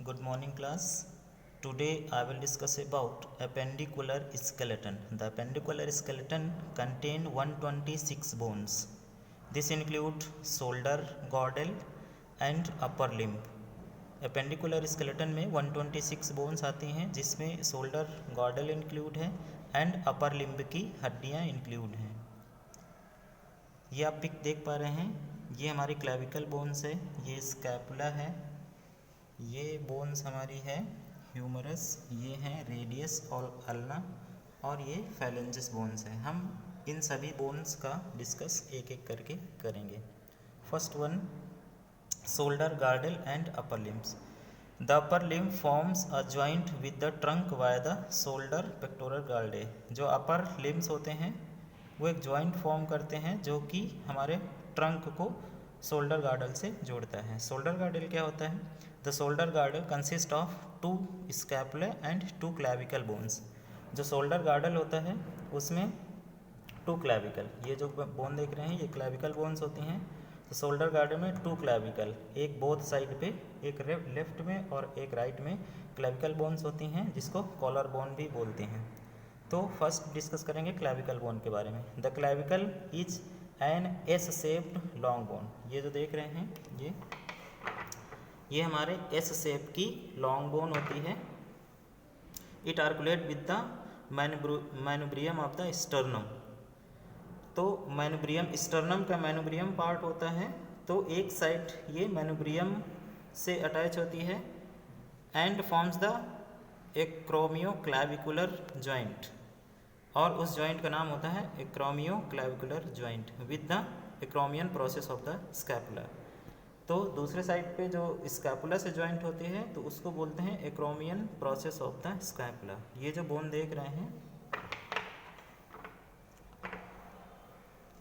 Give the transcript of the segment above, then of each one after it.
Good morning, class. Today I will discuss about appendicular skeleton. The appendicular skeleton contain 126 bones. This include shoulder, girdle and upper limb. appendicular skeleton में 126 bones आती हैं जिसमें shoulder गॉर्डल include है and upper limb की हड्डियां include हैं। ये आप पिक देख पा रहे हैं, ये हमारी क्लेविकल बोन्स है, ये स्कैपुला है, ये बोन्स हमारी है ह्यूमरस, ये हैं रेडियस और अल्ना और ये फैलेंजिस बोन्स है। हम इन सभी बोन्स का डिस्कस एक एक करके करेंगे। First one, shoulder, girdle and upper limbs. The upper limb forms a joint with the trunk via the shoulder pectoral girdle. जो upper limbs होते हैं वो एक joint form करते हैं जो कि हमारे trunk को shoulder girdle से जोड़ता है। shoulder girdle क्या होता है? The shoulder girdle consists of 2 scapula and 2 clavicle bones. जो shoulder girdle होता है उसमें 2 clavicle, ये जो बोन देख रहे हैं ये clavicle bones होती हैं। तो शोल्डर गार्डल में 2 क्लैविकल, एक बोथ साइड पे, एक लेफ्ट में और एक राइट में क्लैविकल बोन्स होती हैं जिसको कॉलर बोन भी बोलते हैं। तो फर्स्ट डिस्कस करेंगे क्लैविकल बोन के बारे में। The clavicle is an S shaped long bone. ये जो देख रहे हैं ये हमारे एस शेप की लॉन्ग बोन होती है। It articulate with the manubrium of the sternum. तो मैनुब्रियम, स्टर्नम का मैनुब्रियम पार्ट होता है, तो एक साइड ये मैनुब्रियम से अटैच होती है and forms the acromioclavicular joint, और उस जॉइंट का नाम होता है acromioclavicular joint with the acromion process of the scapula. तो दूसरे साइड पे जो स्कैपुला से जॉइंट होती है तो उसको बोलते हैं acromion process of the scapula. ये जो बोन देख रहे हैं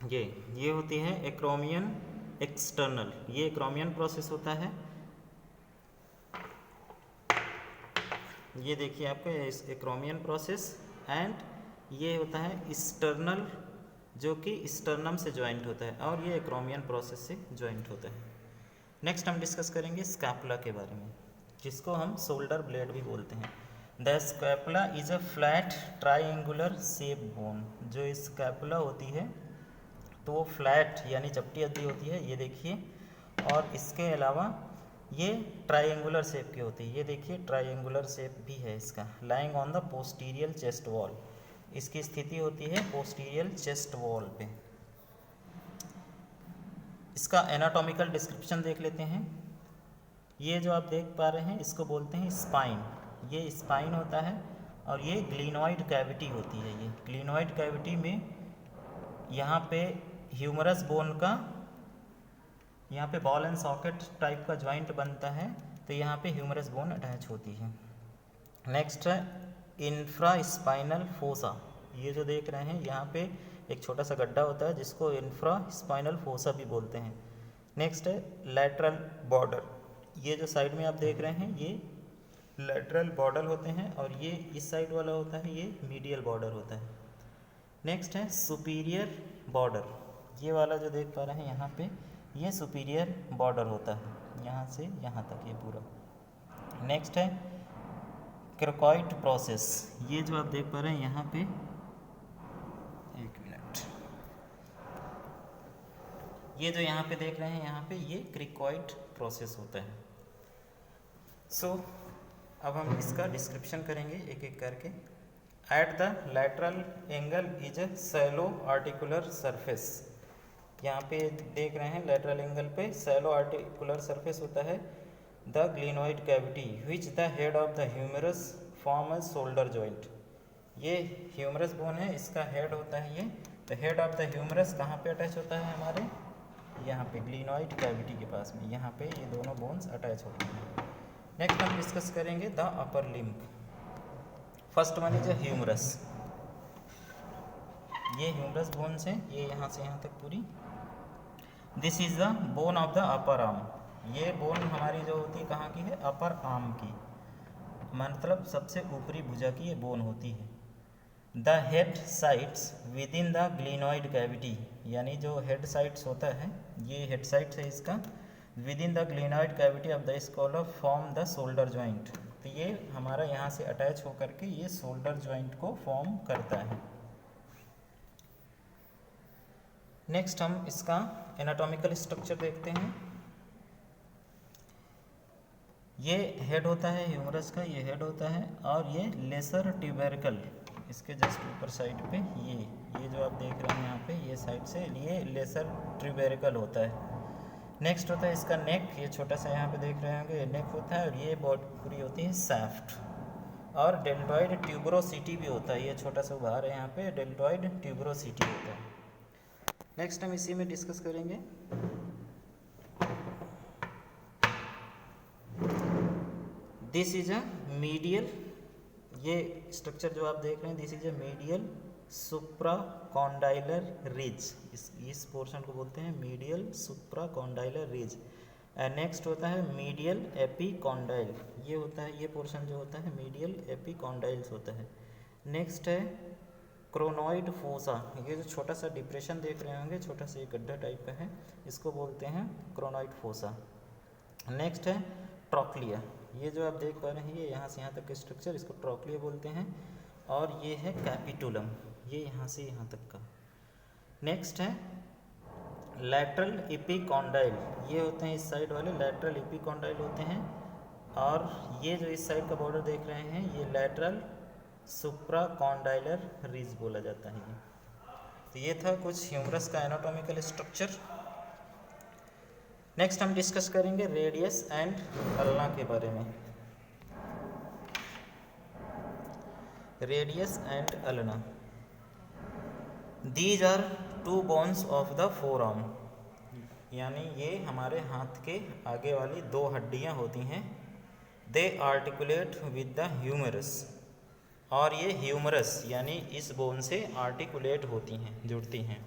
ये होती है एक्रोमियन एक्सटर्नल, ये एक्रोमियन प्रोसेस होता है। ये देखिए आपका एक्रोमियन प्रोसेस, एंड ये होता है एक्सटर्नल जो कि स्टर्नम से जॉइंट होता है, और ये एक्रोमियन प्रोसेस से जॉइंट होता है। नेक्स्ट हम डिस्कस करेंगे स्कैपुला के बारे में, जिसको हम शोल्डर ब्लेड भी बोलते हैं। The scapula is a flat triangular shape bone. जो स्कैपुला होती है तो वो फ्लैट यानी चपटी अद्दी होती है, ये देखिए, और इसके अलावा ये ट्राइंगुलर शेप की होती है। ये देखिए ट्राइंगुलर शेप भी है इसका। Lying on the posterior chest wall, इसकी स्थिति होती है पोस्टीरियर चेस्ट वॉल पे। इसका एनाटॉमिकल डिस्क्रिप्शन देख लेते हैं। ये जो आप देख पा रहे हैं इसको बोलते हैं स्पाइन। ये स्पाइन होता है और ये ग्लिनॉइड कैविटी होती है। ये ग्लिनॉइड कैविटी में यहाँ पे ह्यूमरस बोन का, यहाँ पे बॉल एंड सॉकेट टाइप का जॉइंट बनता है, तो यहाँ पे ह्यूमरस बोन अटैच होती है। नेक्स्ट है इंफ्रास्पाइनल फोसा। ये जो देख रहे हैं यहाँ पे एक छोटा सा गड्ढा होता है जिसको इंफ्रास्पाइनल फोसा भी बोलते हैं। नेक्स्ट है लैटरल बॉर्डर। ये जो साइड में आप देख रहे हैं ये लैटरल बॉर्डर होते हैं, और ये इस साइड वाला होता है ये मीडियल बॉर्डर होता है। नेक्स्ट है सुपीरियर बॉर्डर। ये वाला जो देख पा रहे हैं यहाँ पे ये सुपीरियर बॉर्डर होता है, यहाँ से यहाँ तक ये पूरा। नेक्स्ट है क्रिकॉइड प्रोसेस। ये जो आप देख पा रहे हैं यहाँ पे, एक मिनट, ये जो यहाँ पे देख रहे हैं यहाँ पे ये क्रिकॉइड प्रोसेस होता है। सो अब हम इसका डिस्क्रिप्शन करेंगे एक एक करके। At the lateral angle is a shallow articular surface। यहाँ पे देख रहे हैं lateral angle पे shallow articular surface होता है। The glenoid cavity which the head of the humerus form a shoulder joint। ये humerus bone है, इसका head होता है ये। The head of the humerus कहाँ पे अटैच होता है हमारे, यहाँ पे glenoid cavity के पास में, यहाँ पे ये दोनों bones अटैच होते हैं। नेक्स्ट हम डिस्कस करेंगे the upper limb. First one is humerus. ये ह्यूमरस बोन्स है, ये यहाँ से यहाँ तक पूरी। This is the bone of the upper arm. ये बोन हमारी जो होती है कहाँ की है, अपर आर्म की, मतलब सबसे ऊपरी भुजा की ये बोन होती है। The head sites with in the glenoid cavity, यानी जो हेड साइट्स होता है ये हेड साइट्स है इसका, with in the glenoid cavity of the scapula form the shoulder joint. तो ये हमारा यहाँ से अटैच होकर के ये शोल्डर जॉइंट को फॉर्म करता है। नेक्स्ट हम इसका एनाटॉमिकल स्ट्रक्चर देखते हैं। ये हेड होता है ह्यूमरस का, ये हेड होता है, और ये लेसर ट्यूबरकल इसके जस्ट ऊपर साइड पे ये जो आप देख रहे हैं यहाँ पे ये साइड से ये लेसर ट्यूबरकल होता है। नेक्स्ट होता है इसका नेक, ये छोटा सा यहाँ पे देख रहे होंगे ये नेक होता है, और ये बॉडी पूरी होती है सैफ्ट। और डेल्टॉइड ट्यूबरोसिटी भी होता है, ये छोटा सा उभार है यहाँ पे, डेल्टॉइड ट्यूबरोसिटी होता है। नेक्स्ट हम इसी में डिस्कस करेंगे। दिस इज अ मीडियल, ये स्ट्रक्चर जो आप देख रहे हैं this is a medial supracondylar ridge, इस पोर्शन को बोलते हैं medial supracondylar ridge. And next होता है मीडियल एपिकॉन्डाइल, ये होता है ये पोर्शन जो होता है मीडियल एपिकॉन्डाइल्स होता है। नेक्स्ट है क्रोनॉइड फोसा, ये जो छोटा सा डिप्रेशन देख रहे होंगे छोटा सा एक गड्ढा टाइप का है, इसको बोलते हैं क्रोनॉइड फोसा। नेक्स्ट है ट्रॉक्लिया, ये जो आप देख पा रहे हैं ये यहाँ से यहाँ तक का स्ट्रक्चर इसको ट्रॉक्लिया बोलते हैं। और ये है कैपिटुलम, ये यहाँ से यहाँ तक का। नेक्स्ट है लैटरल एपिकॉन्डाइल, ये होते हैं इस साइड वाले लैटरल एपिकॉन्डाइल होते हैं। और ये जो इस साइड का बॉर्डर देख रहे हैं ये लैटरल सुप्राकॉन्डाइलर रिज बोला जाता है ये। तो ये था कुछ ह्यूमरस का एनाटॉमिकल स्ट्रक्चर। नेक्स्ट हम डिस्कस करेंगे रेडियस एंड अल्ना के बारे में। Radius and ulna, these are two bones of the forearm, यानी ये हमारे हाथ के आगे वाली दो हड्डियां होती हैं। दे आर्टिकुलेट विद द ह्यूमरस, और ये ह्यूमरस यानी इस बोन से आर्टिकुलेट होती हैं जुड़ती हैं।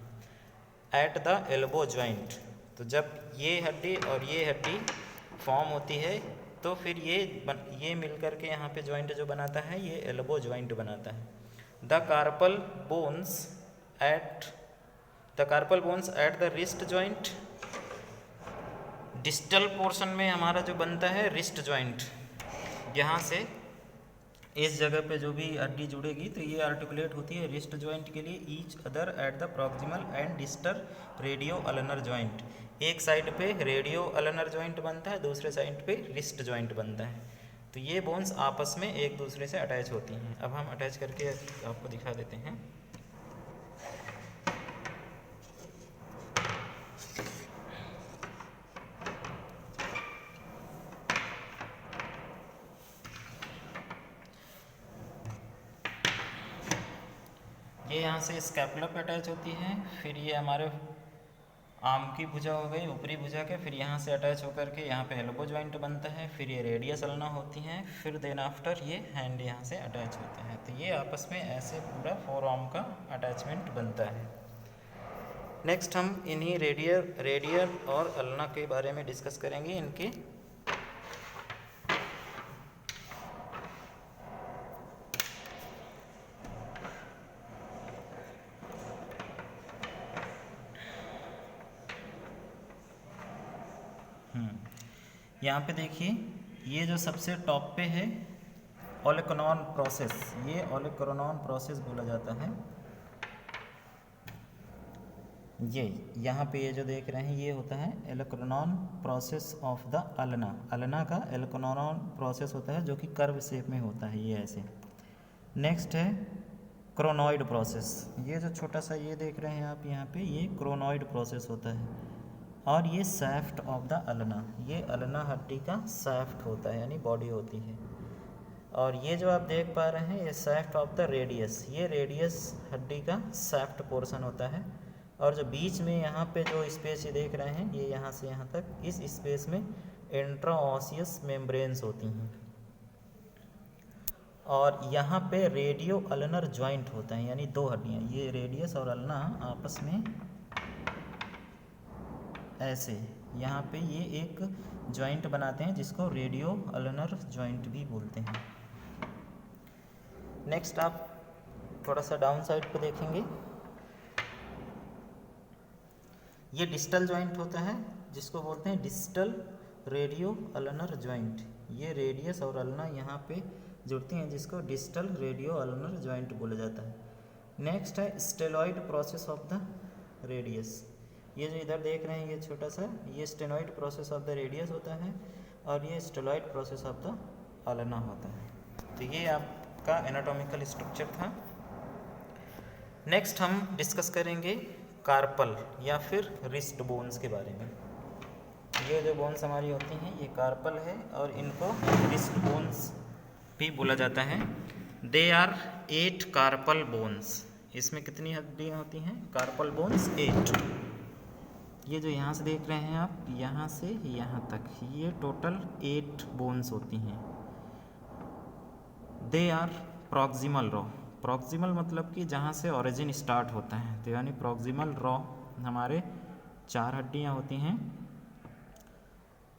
एट द एल्बो जॉइंट, तो जब ये हड्डी और ये हड्डी फॉर्म होती है तो फिर ये मिलकर के यहाँ पे जॉइंट जो बनाता है ये एल्बो जॉइंट बनाता है। The carpal bones at the wrist joint, distal portion में हमारा जो बनता है रिस्ट जॉइंट, यहाँ से इस जगह पे जो भी हड्डी जुड़ेगी तो ये आर्टिकुलेट होती है रिस्ट जॉइंट के लिए। Each other at the proximal and distal radio ulnar joint, एक साइड पे रेडियो अल्नर जॉइंट बनता है दूसरे साइड पे रिस्ट जॉइंट बनता है। तो ये बोन्स आपस में एक दूसरे से अटैच होती हैं। अब हम अटैच करके आपको दिखा देते हैं। ये यहाँ से स्कैपुला पे अटैच होती है, फिर ये हमारे आर्म की भुजा हो गई ऊपरी भुजा के, फिर यहाँ से अटैच होकर के यहाँ पे एल्बो जॉइंट बनता है, फिर ये रेडियस अल्ना होती हैं, फिर देन आफ्टर ये हैंड यहाँ से अटैच होता है। तो ये आपस में ऐसे पूरा फोर आर्म का अटैचमेंट बनता है। नेक्स्ट हम इन्हीं रेडियर और अल्ना के बारे में डिस्कस करेंगे। इनके यहाँ पे देखिए ये जो सबसे टॉप पे है ओलेक्रोनॉन प्रोसेस, ये ओलेक्रोनॉन प्रोसेस बोला जाता है। ये यहाँ पे ये जो देख रहे हैं ये होता है olecranon process of the ulna, ulna का ओलेक्रोनॉन प्रोसेस होता है जो कि कर्व शेप में होता है ये ऐसे। नेक्स्ट है क्रोनॉइड प्रोसेस, ये जो छोटा सा ये देख रहे हैं आप यहाँ पे ये क्रोनॉइड प्रोसेस होता है। और ये सैफ्ट ऑफ द अल्ना, ये अल्ना हड्डी का सैफ्ट होता है यानी बॉडी होती है। और ये जो आप देख पा रहे हैं ये सैफ्ट ऑफ द रेडियस, ये रेडियस हड्डी का सैफ्ट पोर्शन होता है। और जो बीच में यहाँ पे जो स्पेस ये देख रहे हैं ये यहाँ से यहाँ तक, इस स्पेस में इंट्राओसियस मेम्ब्रेन्स होती हैं। और यहाँ पे रेडियो अल्नर जॉइंट होता है यानी दो हड्डियाँ, ये रेडियस और अल्ना आपस में ऐसे यहाँ पे ये एक जॉइंट बनाते हैं जिसको रेडियो अल्नर जॉइंट भी बोलते हैं। नेक्स्ट आप थोड़ा सा डाउन साइड पे देखेंगे, ये डिस्टल जॉइंट होता है जिसको बोलते हैं डिस्टल रेडियो अल्नर जॉइंट। ये रेडियस और अल्ना यहाँ पे जुड़ती हैं, जिसको डिस्टल रेडियो अल्नर जॉइंट बोला जाता है। नेक्स्ट है स्टेनॉइड प्रोसेस ऑफ द रेडियस। ये जो इधर देख रहे हैं ये छोटा सा, ये स्टेनॉइड प्रोसेस ऑफ द रेडियस होता है और ये स्टेनॉइड प्रोसेस ऑफ द अल्ना होता है। तो ये आपका एनाटॉमिकल स्ट्रक्चर था। नेक्स्ट हम डिस्कस करेंगे कार्पल या फिर रिस्ट बोन्स के बारे में। ये जो बोन्स हमारी होती हैं ये कार्पल है और इनको रिस्ट बोन्स भी बोला जाता है। They are 8 carpal bones. इसमें कितनी हड्डियाँ होती हैं? Carpal bones 8। ये जो यहाँ से देख रहे हैं आप, यहाँ से यहाँ तक, ये टोटल 8 बोन्स होती हैं। They are proximal row. Proximal मतलब कि जहाँ से ओरिजिन स्टार्ट होता है, तो यानी प्रॉक्सिमल रॉ हमारे 4 हड्डियाँ होती हैं।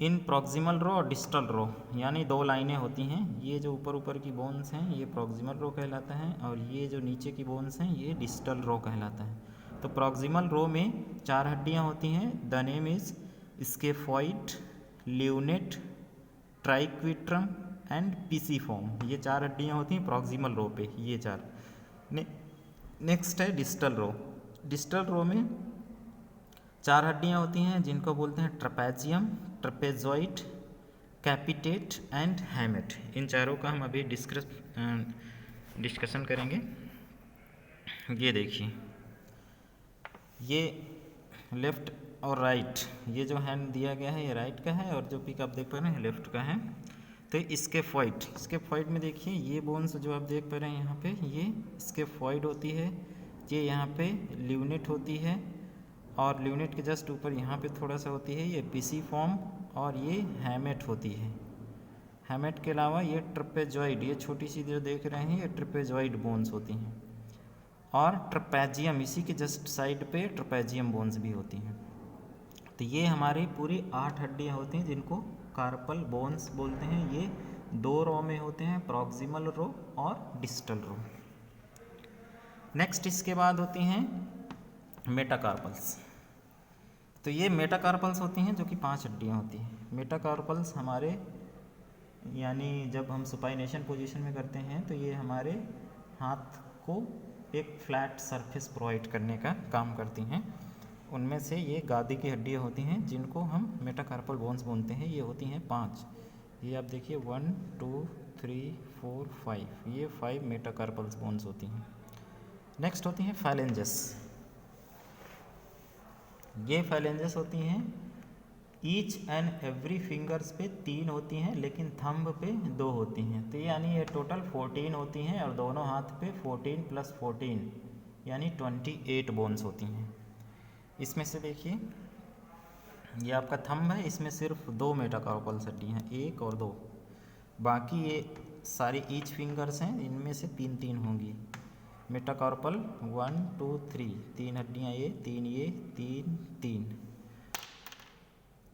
इन प्रॉक्सिमल रो और डिस्टल रो यानी 2 लाइनें होती हैं। ये जो ऊपर की बोन्स हैं ये प्रॉक्सिमल रो कहलाता है और ये जो नीचे की बोन्स हैं ये डिस्टल रो कहलाता है। तो प्रॉक्सिमल रो में 4 हड्डियां होती हैं। The name is scaphoid, lunate, triquetrum and pisiform. ये 4 हड्डियां होती हैं प्रॉक्सिमल रो पे, ये 4। नेक्स्ट है डिस्टल रो। डिस्टल रो में 4 हड्डियां होती हैं जिनको बोलते हैं ट्रपेजियम, ट्रपेजॉइड, कैपिटेट एंड हैमेट। इन चारों का हम अभी डिस्कशन करेंगे। ये देखिए, ये लेफ्ट और राइट, ये जो हैंड दिया गया है ये राइट का है और जो पिक आप देख पा रहे हैं लेफ्ट का है। तो स्केफॉइड में देखिए ये बोन्स जो आप देख पा रहे हैं यहाँ पे, ये स्केफॉइड होती है। ये यहाँ पे ल्यूनेट होती है और ल्यूनेट के जस्ट ऊपर यहाँ पे थोड़ा सा होती है ये पिसीफॉर्म और ये हैमेट होती है। हैमेट के अलावा ये ट्रपेजॉइड, ये छोटी सी जो देख रहे हैं ये ट्रपेजॉइड बोन्स होती हैं। और ट्रपेजियम, इसी के जस्ट साइड पे ट्रपेजियम बोन्स भी होती हैं। तो ये हमारी पूरी 8 हड्डियाँ होती हैं जिनको कार्पल बोन्स बोलते हैं। ये 2 रो में होते हैं, प्रॉक्सिमल रो और डिस्टल रो। नेक्स्ट इसके बाद होती हैं मेटाकार्पल्स। तो ये मेटाकार्पल्स होती हैं जो कि 5 हड्डियाँ होती हैं। मेटाकार्पल्स हमारे यानी जब हम सुपाइनेशन पोजीशन में करते हैं तो ये हमारे हाथ को एक फ्लैट सरफेस प्रोवाइड करने का काम करती हैं। उनमें से ये गादी की हड्डियाँ होती हैं जिनको हम मेटाकार्पल बोन्स बोलते हैं। ये होती हैं 5। ये आप देखिए 1 2 3 4 5, ये 5 मेटाकार्पल्स बोन्स होती हैं। नेक्स्ट होती हैं फाइलेंजेस। ये फाइलेंजेस होती हैं ईच एंड एवरी फिंगर्स पे 3 होती हैं, लेकिन थंब पे 2 होती हैं। तो यानी ये टोटल 14 होती हैं और दोनों हाथ पे 14 + 14 यानी 28 बोन्स होती हैं। इसमें से देखिए ये आपका थंब है, इसमें सिर्फ 2 मेटाकार्पल्स हड्डियाँ हैं, 1 और 2। बाकी ये सारी ईच फिंगर्स हैं, इनमें से 3 होंगी। मेटाकार्पल 1 2 3, 3 हड्डियाँ ये, 3 ये, 3।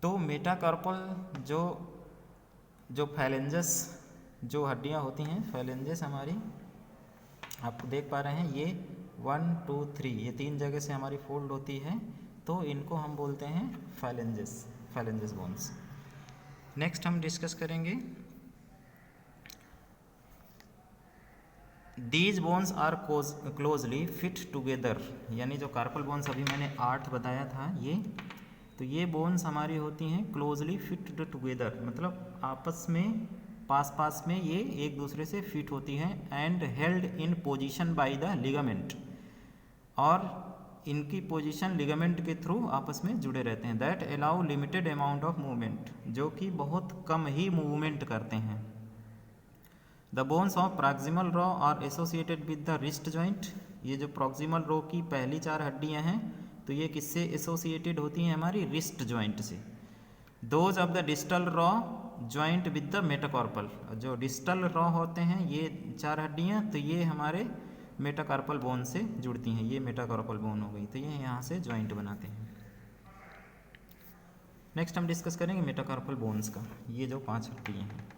तो मेटाकार्पल जो फाइलेंजेस जो हड्डियाँ होती हैं, फाइलेंजेस हमारी आप देख पा रहे हैं ये 1 2 3, ये 3 जगह से हमारी फोल्ड होती है, तो इनको हम बोलते हैं फाइलेंजेस बोन्स। नेक्स्ट हम डिस्कस करेंगे these bones are closely fit together. यानी जो कार्पल बोन्स अभी मैंने 8 बताया था ये, तो ये बोन्स हमारी होती हैं क्लोजली फिट टुगेदर, मतलब आपस में पास में ये एक दूसरे से फिट होती हैं। And held in position by the ligament, और इनकी पोजीशन लिगामेंट के थ्रू आपस में जुड़े रहते हैं। That allow limited amount of movement, जो कि बहुत कम ही मूवमेंट करते हैं। The bones of proximal row are associated with the wrist joint. ये जो प्रॉक्सिमल रो की पहली 4 हड्डियां हैं तो ये किससे एसोसिएटेड होती हैं? हमारी रिस्ट जॉइंट से। Those of the distal raw joint with the metacarpal, जो डिस्टल रॉ होते हैं ये 4 हड्डियां, तो ये हमारे मेटाकार्पल बोन से जुड़ती हैं। ये मेटाकार्पल बोन हो गई, तो ये यहाँ से जॉइंट बनाते हैं। नेक्स्ट हम डिस्कस करेंगे मेटाकार्पल बोन्स का। ये जो 5 हड्डियाँ हैं,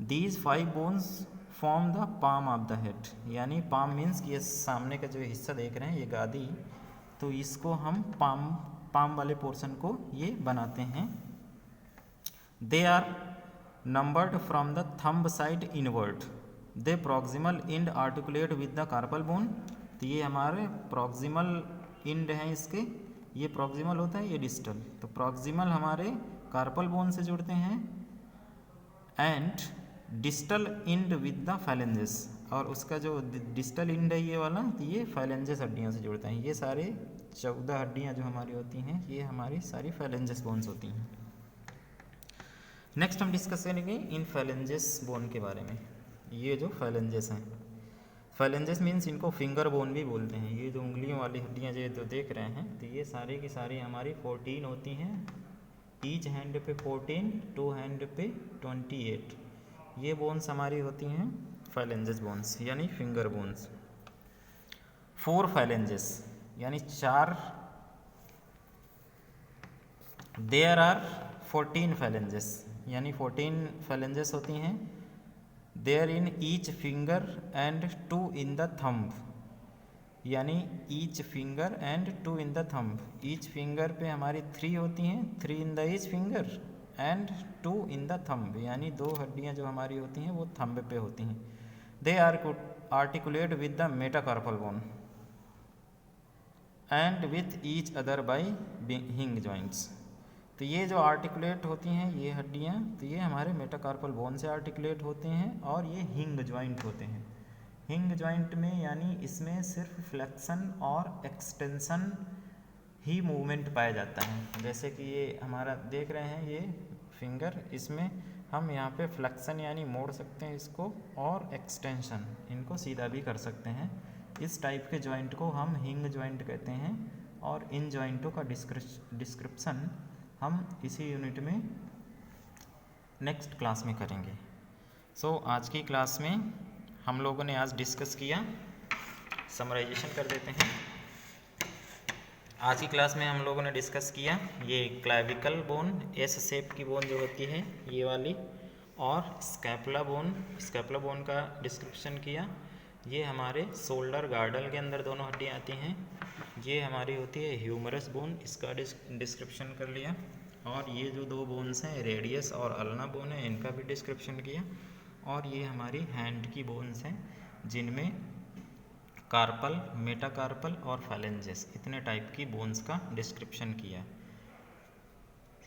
these 5 bones form the palm of the head. यानी पाम मीन्स कि ये सामने का जो हिस्सा देख रहे हैं ये गादी, तो इसको हम पाम पाम वाले पोर्शन को ये बनाते हैं। They are numbered from the thumb side inward. They proximal end articulate with the carpal bone. तो ये हमारे प्रॉक्सिमल इंड हैं इसके, ये प्रॉक्सिमल होता है, ये डिस्टल। तो प्रॉक्सिमल हमारे कार्पल बोन से जुड़ते हैं and distal end with the phalanges, और उसका जो डिस्टल इंड है ये वाला, तो ये फाइलेंजेस हड्डियों से जुड़ते हैं। ये सारे 14 हड्डियाँ जो हमारी होती हैं ये हमारी सारी फाइलेंजेस बोन्स होती हैं। नेक्स्ट हम डिस्कस करेंगे इन फाइलेंजेस बोन के बारे में। ये जो फाइलेंजेस हैं, फाइलेंजेस मीन्स इनको फिंगर बोन भी बोलते हैं। ये जो उंगलियों वाली हड्डियाँ जो देख रहे हैं, तो ये सारी की सारी हमारी 14 होती हैं। ईच हैंड पे 14, 2 हैंड पे 28। ये बोन्स हमारी होती हैं फाइलेंजेस बोन्स यानी फिंगर बोन्स। 4 फाइलेंजेस यानी 4, देयर आर 14 फाइलेंजेस यानी 14 फाइलेंजेस होती हैं। There in each finger and 2 in the thumb, यानी each finger and 2 in the thumb. Each finger पे हमारी 3 होती हैं, 3 in the each finger and 2 in the thumb, यानी 2 हड्डियाँ जो हमारी होती हैं वो थंब पे होती हैं। They are articulate with the metacarpal bone and with each other by hinge joints. तो ये जो आर्टिकुलेट होती हैं ये हड्डियाँ, तो ये हमारे मेटाकार्पल बोन से आर्टिकुलेट होते हैं और ये हिंग जॉइंट होते हैं। हिंग जॉइंट में यानी इसमें सिर्फ फ्लेक्शन और एक्सटेंशन ही मूवमेंट पाया जाता है। जैसे कि ये हमारा देख रहे हैं ये फिंगर, इसमें हम यहाँ पे फ्लेक्शन यानी मोड़ सकते हैं इसको, और एक्सटेंशन इनको सीधा भी कर सकते हैं। इस टाइप के जॉइंट को हम हिंग जॉइंट कहते हैं, और इन जॉइंटों का डिस्क्रिप्शन हम इसी यूनिट में नेक्स्ट क्लास में करेंगे। सो आज की क्लास में हम लोगों ने आज डिस्कस किया, समराइजेशन कर देते हैं। आज की क्लास में हम लोगों ने डिस्कस किया ये क्लाविकल बोन, एस शेप की बोन जो होती है ये वाली, और स्कैपुला बोन का डिस्क्रिप्शन किया। ये हमारे शोल्डर गार्डल के अंदर दोनों हड्डियाँ आती हैं। ये हमारी होती है ह्यूमरस बोन, इसका डिस्क्रिप्शन कर लिया। और ये जो 2 बोन्स हैं रेडियस और अल्ना बोन है, इनका भी डिस्क्रिप्शन किया। और ये हमारी हैंड की बोन्स हैं जिनमें कार्पल, मेटाकार्पल और फाइलेंजेस, इतने टाइप की बोन्स का डिस्क्रिप्शन किया।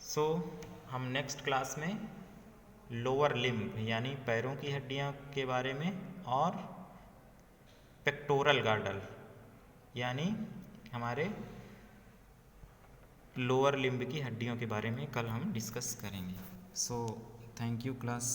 सो हम नेक्स्ट क्लास में लोअर लिम्ब यानी पैरों की हड्डियाँ के बारे में, और पेक्टोरल गार्डल यानी हमारे लोअर लिम्ब की हड्डियों के बारे में कल हम डिस्कस करेंगे। So thank you class.